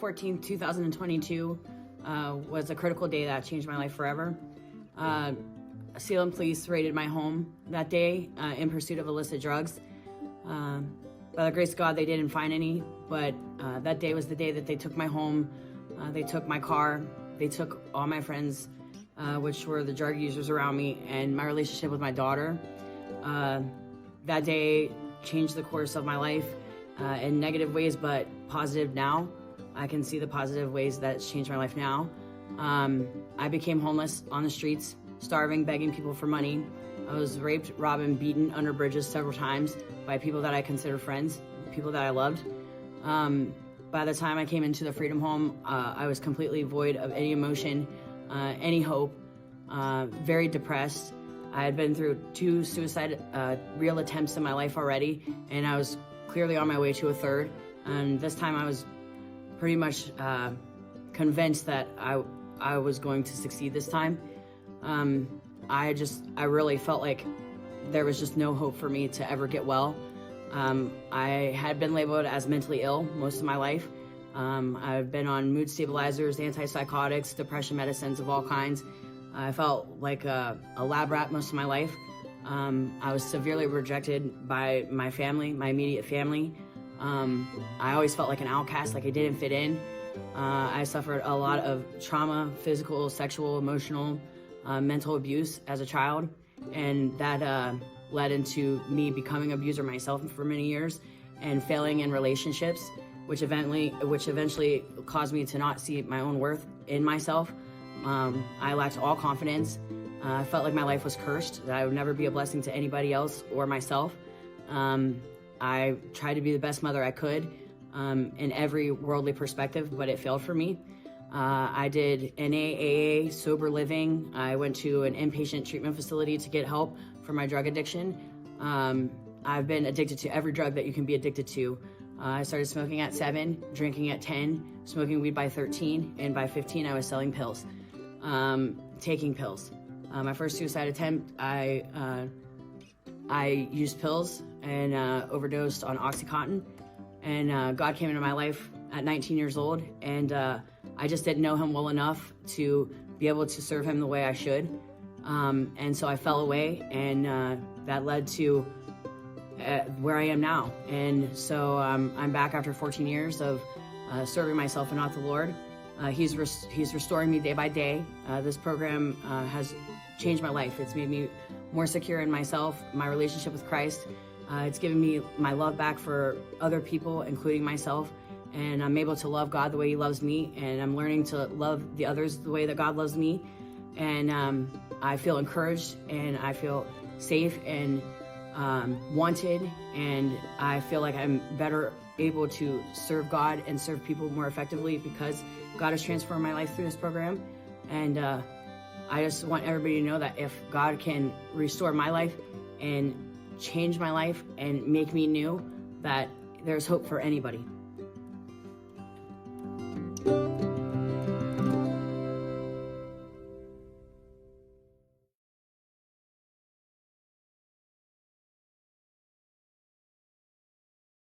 14th, 2022 was a critical day that changed my life forever. Salem police raided my home that day in pursuit of illicit drugs. By the grace of God, they didn't find any, but that day was the day that they took my home. They took my car. They took all my friends, which were the drug users around me, and my relationship with my daughter. That day changed the course of my life in negative ways, but positive now. I can see the positive ways that it's changed my life now. I became homeless on the streets, starving, begging people for money. I was raped, robbed, and beaten under bridges several times by people that I consider friends, people that I loved. By the time I came into the Freedom Home, I was completely void of any emotion, any hope, very depressed. I had been through 2 suicide real attempts in my life already, and I was clearly on my way to a third. And this time I was pretty much convinced that I was going to succeed this time. I really felt like there was just no hope for me to ever get well. I had been labeled as mentally ill most of my life. I've been on mood stabilizers, antipsychotics, depression medicines of all kinds. I felt like a lab rat most of my life. I was severely rejected by my family, my immediate family. I always felt like an outcast, like I didn't fit in. I suffered a lot of trauma, physical, sexual, emotional, mental abuse as a child, and that led into me becoming an abuser myself for many years and failing in relationships, which eventually caused me to not see my own worth in myself. I lacked all confidence. I felt like my life was cursed, that I would never be a blessing to anybody else or myself. I tried to be the best mother I could in every worldly perspective, but it failed for me. I did NA, AA, sober living. I went to an inpatient treatment facility to get help for my drug addiction. I've been addicted to every drug that you can be addicted to. I started smoking at 7, drinking at 10, smoking weed by 13, and by 15 I was selling pills, taking pills. My first suicide attempt, I used pills and overdosed on Oxycontin, and God came into my life at 19 years old, and I just didn't know him well enough to be able to serve him the way I should. And so I fell away, and that led to where I am now. And so I'm back after 14 years of serving myself and not the Lord. He's restoring me day by day. This program has changed my life. It's made me more secure in myself, my relationship with Christ. It's given me my love back for other people, including myself. And I'm able to love God the way he loves me, and I'm learning to love the others the way that God loves me. And I feel encouraged, and I feel safe and wanted, and I feel like I'm better able to serve God and serve people more effectively because God has transformed my life through this program. And I just want everybody to know that if God can restore my life and change my life and make me new, that there's hope for anybody.